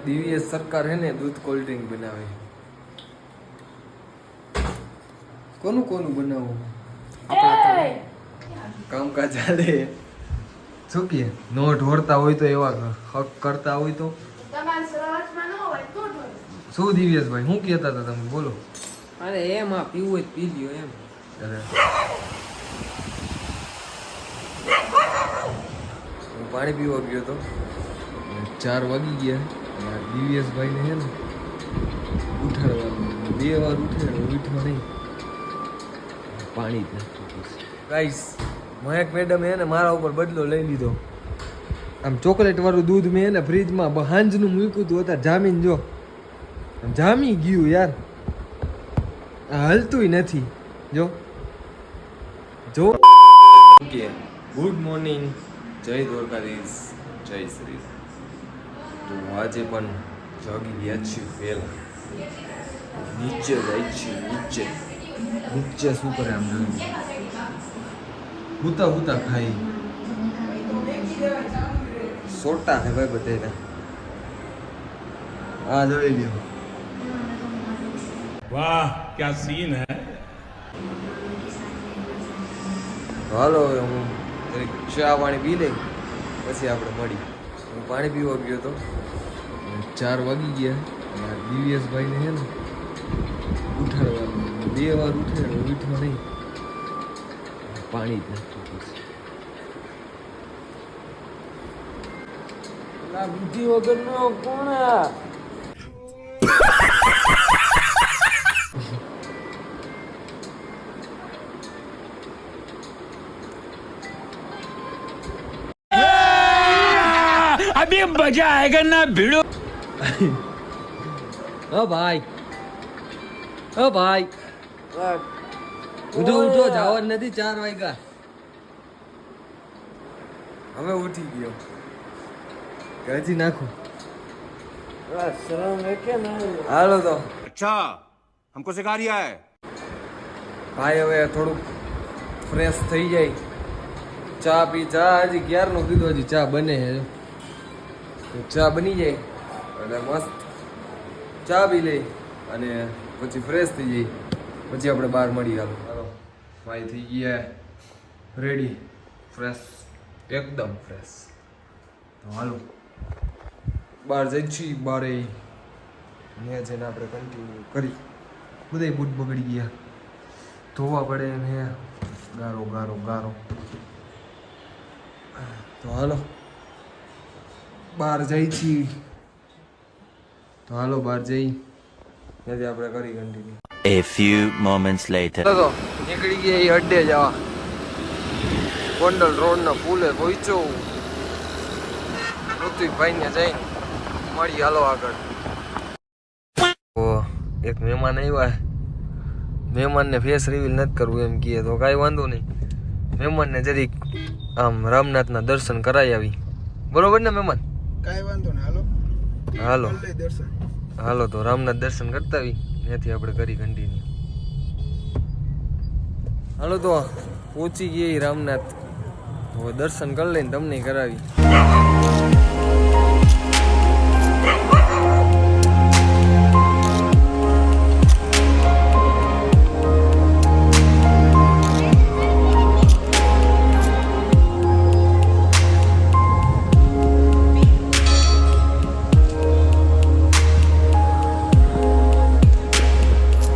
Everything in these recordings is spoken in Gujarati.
દિવ્ય સરકાર હે ને દૂધ કોલ્ડ ડ્રિંક બનાવે. કોનું કોનું બનાવવું આપણા કામકાજ ચાલે. શું કે નો ઢોરતા હોય તો એવા હક કરતા હોય તો શું દિવ્યેશભાઈ શું કહેતા હતા તમે બોલો. અરે એમાં પીવું હોય પી લ્યો એમ. અરે હું પાણી પીવા ગયો તો 4 વાગી ગયા. દિવ્યેશભાઈને છે ને ઉઠાડવાનું 2 વાર ઉઠ્યો નહીં પાણી જ ગાઈસ. મહેક મેડમ હે ને મારા ઉપર બદલો લઈ લીધો. આમ ચોકલેટ વાળું દૂધ મેં ને ફ્રીજમાં હાંજનું મૂક્યું હતું અત્યારે જામીન જો જામી ગયું યાર. હલતુંય નથી જો જો. ઓકે ગુડ મોર્નિંગ, જય દ્વારકાધીશ, જય શ્રી. તો આજે પણ જાગી ગયા છીએ પહેલા. નીચે જાય છે નીચે શું કરે આમ જોયું હુતા ખાઈ સોટા હે ભાઈ બધા. આ જોઈ લ્યો. વાહ क्या सीन है. હાલો હવે હું ચા પાણી પી લઈ પછી આપણે મળી. હું પાણી પીવા ગયો તો 4 વાગી ગયા. દિવ્યેશભાઈને છે ને ઉઠાડવાનું 2 વાર ઉઠ્યો નહીં પાણી જ નથી. બુદ્ધિ વગર નો કોણ अभी मजा आएगा ना भिड़ो. ઓ ભાઈ ઉઠો જવાનું નથી. 4 વાગ્યા. હવે ઉઠી ગયો. કાઢી નાખો. હાલો તો अच्छा हमको सिखा रिया है. ભાઈ હવે થોડુંક ફ્રેશ થઈ જાય. ચા હજી 11 નો કીધું, હજી ચા બને છે. તો ચા બની જાય એટલે મસ્ત ચા પી લઈ અને પછી ફ્રેશ થઈ જાય. પછી આપણે બહાર મળી. હાલો ભાઈ થઈ ગયા રેડી, ફ્રેશ, એકદમ ફ્રેશ. તો હાલો બહાર જઈ છીએ. બારે ત્યાં જઈને આપણે કન્ટિન્યુ કરી. બધા બૂટ બગડી ગયા, ધોવા પડે ને ગારો. તો હાલો બહાર જઈ છીએ. તો હાલો બહાર જઈ ત્યાંથી આપણે કરી continue. A few moments later. તો નીકળી ગયા એ અડ્ડે જવા. ગોંડલ રોડના પુલે પહોંચ્યો. ઋત્વિકભાઈને જઈને મળી. હાલો આગળ. એક મહેમાન આવ્યા. મહેમાનને ફેસ રિવીલ નથી કરવું એમ કહે તો કાંઈ વાંધો નહીં. મહેમાનને જરીક આમ રામનાથના દર્શન કરાવી આવી. બરોબર ને મહેમાન? કાંઈ વાંધો નહીં. હાલો હાલો તો રામનાથ દર્શન કરતા આવી. ત્યાંથી આપણે કરી કન્ટિન્યુ. હાલો તો પહોંચી ગયા રામનાથ. હવે દર્શન કરી લઈને તમને કરાવી.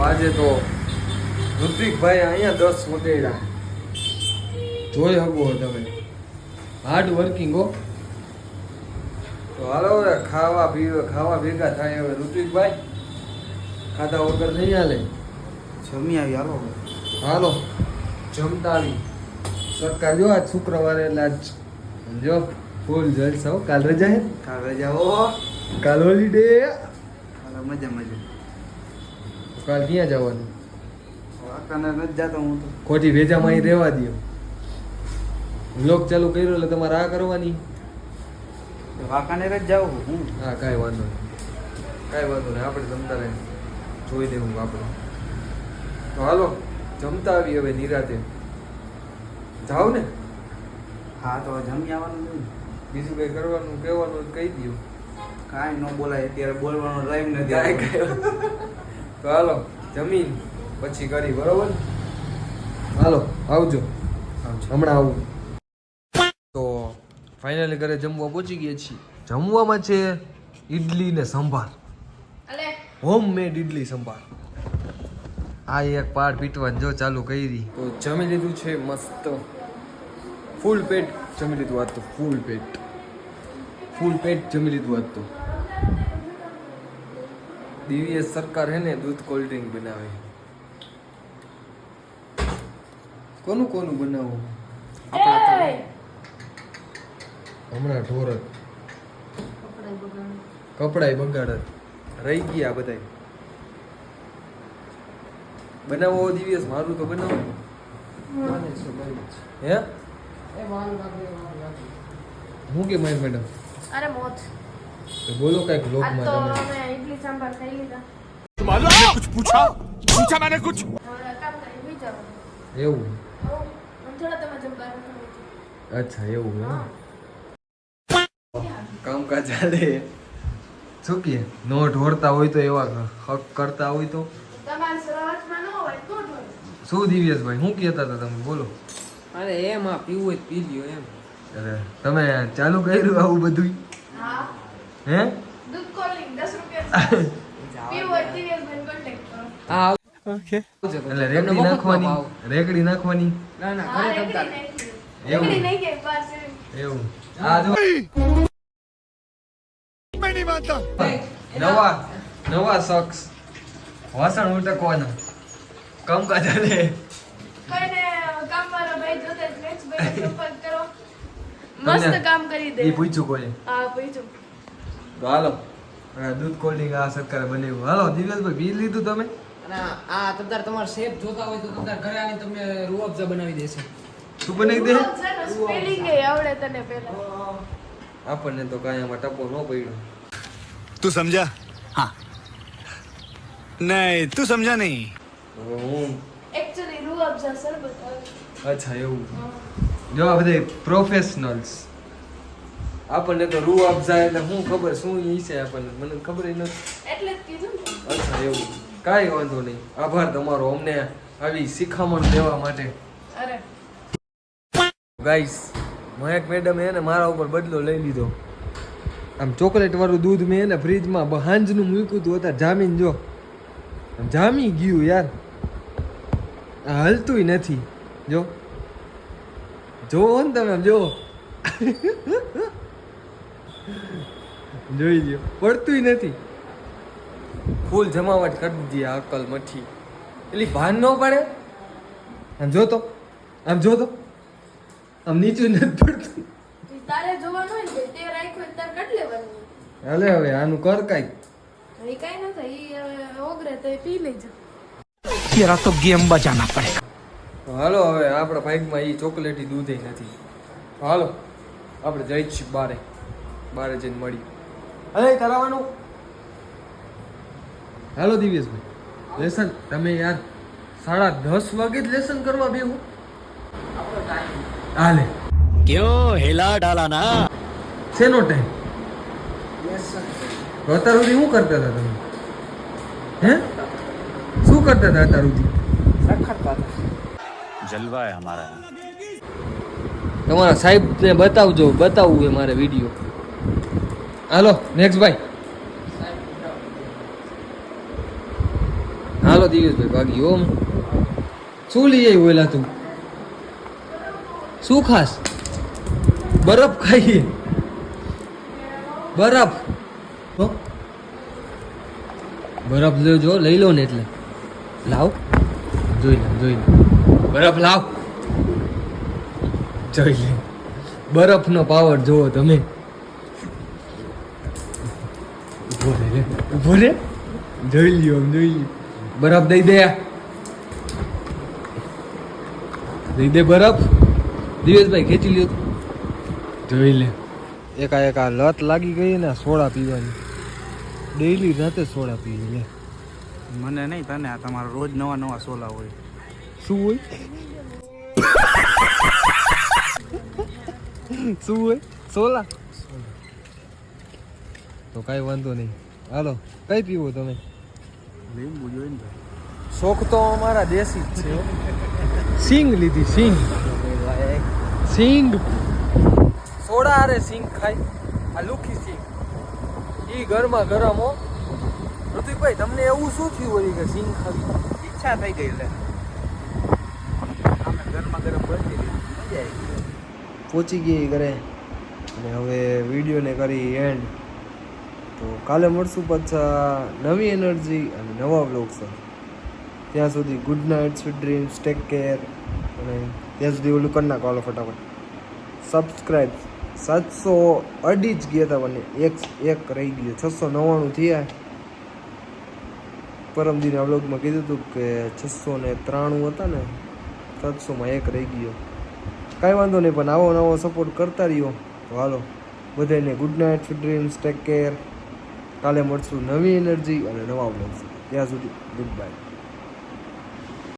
આજે તો ઋત્વિકભાઈ અહીંયા 10 વગેડા જોઈ શકો તમે. હાર્ડ વર્કિંગ હો. તો હાલો હવે ખાવા ભેગા થાય. હવે ઋત્વિકભાઈ ખાધા વગર નહીં હાલે. જમી આવી. હાલો જમતા આવી. સરકાર જો આજ શુક્રવારે એટલે આજ જો ફૂલ જલસા હો. કાલ રજા હે. કાલ રજા. કાલ હોલિડે. મજા. કાલ ક્યાં જવાનું? વાંકાનેર નથી જતો હું તો. ખોટી ભેજામાં અહીં રહેવા દો. વ્લોગ ચાલુ કર્યો એટલે તમારે આ કરવાની. વાંકાનેર જ જાઉં હું. હા કાંઈ વાંધો નહીં. આપણે જમતા રહે જોઈ દેવું આપણે. તો હાલો જમતા આવી હવે નિરાતે. જાઓ ને. હા તો જમી આવવાનું. બીજું કંઈ કરવાનું કહેવાનું કહી દો. કાંઈ ન બોલાય અત્યારે બોલવાનો ટાઈમ નથી કાંઈ આવ્યો. કાંઈ. તો હાલો જમીન પછી કરી બરોબર. હાલો આવજો. હમણાં આવું. તો ફાઇનલી ઘરે જમવા પહોંચી ગયા છીએ. જમવામાં છે ઈડલી ને સંભાર. Home made idli sambar. આ એક પાડ પીટવાનું જો ચાલુ કરી. તો જમી લીધું છે મસ્ત. ફૂલ પેટ જમી લીધું આજ તો. ફૂલ પેટ જમી લીધું આજ તો. દિવ્યેશ સરકાર હે ને દૂધ કોલ્ડ ડ્રિંક બનાવે. કોનું બનાવું? હમણાં ઢોરત કપડાય બગાડત રહી ગયા બધાય. બનાવો દિવ્યેશ, મારું તો બનાવો. હે હું કે માય મેડમ અરે મોત તો બોલો કઈક આજ લોકમાં તો તમે. અમે ઇડલી સાંભાર ખાઈ લીધા. मालूम है कुछ पूछा मैंने कुछ હવે કામ કરી સુઈ જવાનું. એવું? થોડા તમે જમવાનું ખાવ. અચ્છા એવું એમ. કામકાજ ચાલે. શું કે નો ઢોરતા હોય તો એવા હક કરતા હોય તો તમારે સવારમાં ન હોય તો ઢોળે. શું દિવ્યેશભાઈ શું કહેતા હતા તમે બોલો. અરે એમાં પીવું હોય તો પી લ્યો એમ. અરે તમે ચાલુ કર્યું આવું બધું? હા હે દૂધ કોલિંગ 10 રૂપિયા છે. પીવું હોય દિવ્યેશભાઈને કોન્ટેક્ટ કરો. હા એટલે રેકડી નાખવાની ના ના હા ઘરે રેકડી તમતાર. નાખી. એવું? રેકડી નહીં કે બહાર છે. એવું. આ જો मैं नहीं मानता નવા શખ્સ વાસણ ઉટકવાના કામકાજ ચાલે. કોઈને કામવાળા ભાઈ જોતે ફ્રેન્ડ્સ ભાઈને સંપર્ક કરો. તમને મસ્ત કામ કરી દે. એ પૂછ્યું કોઈ. હા પૂછ્યું. તો હાલો હવે દૂધ કોલ્ડ ડ્રિંક આ સરકારે બનાવ્યું. હાલો દિવ્યેશભાઈ પી લીધું તમે? અને આ તમતાર તમારા શેફ જોતા હોય તો તમતાર ઘરે આવીને તમને રૂ અફઝા બનાવી દેશે. શું બનાવી દે? સ્પેલિંગ એ આવડે તને પહેલા. આપણને તો કાંઈ આમાં ટપો ન પડ્યો. तू समझा? हाँ नहीं तू समझा नहीं. હવે હું એક્ચ્યુઅલી રૂ અફઝા શરબત આવે. અચ્છા એવું. જો આ બધા પ્રોફેશનલ્સ. આપણને તો રૂ અફઝા એટલે શું ખબર શું ઈ છે આપણને મને ખબર નથી. એટલે જ કીધું ને. અચ્છા એવું. કાંઈ વાંધો નહીં. આભાર તમારો અમને આવી શિખામણ દેવા માટે. અરે ગાઈસ મહેક મેડમે એને મારા ઉપર બદલો લઈ લીધો. આમ ચોકલેટ વાળું દૂધ મેં એને ફ્રીજમાં હાંજનું મૂક્યું હતું અત્યારે જામીન જો આમ જામી ગયું યાર. આ હલતુંય નથી. જો જોવો ને તમે આમ જો જોઈ લ્યો પડતુંય નથી. ફૂલ જમાવટ કરી દીધી આ અકલ મઠી. એટલી ભાન ન પડે. આમ જોતો આમ નીચું નથી પડતું. તારે જોવાનું હોય ને તે રાખ્યું હોય તારે કાઢ લેવાનું. હાલે હવે આનું કર કાંઈક. એ કાંઈ ન થાય ઈ ઓગરે તો એ પી લેજો. तेरा तो गेम बजाना पड़ेगा. હાલો હવે આપણા બાઇકમાં એ ચોકલેટી દૂધ નથી. હાલો આપણે જઈ જ છીએ બારે જઈને મળી. અરે કરાવવાનું. હાલો દિવ્યેશભાઈ લેસન તમે યાર 10:30 વાગે જ લેસન કરવા બેહો. હાલે क्यों हिला डाला ना. શેનો ટાઈમ? અત્યાર સુધી શું કરતા હતા તમે? હે શું કરતા હતા અત્યાર સુધી? जलवा है हमारा. તમારા સાહેબને બતાવવું છે મારે વિડીયો. હાલો નેક્સ્ટ ભાઈ. હાલો દિવ્યેશભાઈ ભાગી ઓમ. શું લઈ આવ્યું એલા તું? શું ખાસ? બરફ ખાઈએ. બરફ હો? બરફ લેજો લઈ લો ને એટલે લાવ. જોઈ લે બરફ લાવ. જોઈ લે બરફનો પાવર જોવો તમે. ઉભો રે જોઈ લ્યો બરફ દઈ દે બરફ. દિવેશભાઈ ખેંચી લ્યો જોઈ લે. એકાએક આ લત લાગી ગઈ ને સોડા પીવાની. ડેઈલી રાતે સોડા પીવી લે. મને નહીં તને આ તમારા રોજ નવા સોલા હોય. શું હોય? શું હોય? સોલા. તો કાંઈ વાંધો નહીં. હાલો, કઈ પીવો તમે? લીંબુ જોઈને તો શોખ તો અમારા દેશી જ છે હો. સિંગ લીધી, સિંગ. સિંગ સોડા અરે સિંગ ખાય. આ લુખી સિંગ ઈ ગરમા ગરમ હો. ઋતિકભાઈ તમને એવું શું થયું વળી કે સિંગ ખાવી ઈચ્છા થઈ ગઈ એટલે અમે ગરમા ગરમ બની લીધી મજા આવી ગઈ. પહોંચી ગઈ ઘરે અને હવે વિડીયોને કરી એન્ડ. તો કાલે મળશું પાછા નવી એનર્જી અને નવા બ્લોગ સાથે. ત્યાં સુધી good night, sweet dreams, take care. અને ત્યાં સુધી ઓલું કરી નાખો હાલો ફટાફટ સબસ્ક્રાઈબ. 700 જ ગયા હતા મને, એક રહી ગયો. 699 થયા. પરમ દિને આ બ્લોગમાં કીધું હતું કે 693 હતા ને, 700માં એક રહી ગયો. કાંઈ વાંધો નહીં, પણ આવો નવો સપોર્ટ કરતા રહ્યો. તો હાલો બધાને good night, sweet dreams, take care. કાલે મળશું નવી એનર્જી અને નવા બ્લોગ. ત્યાં સુધી ગુડ બાય.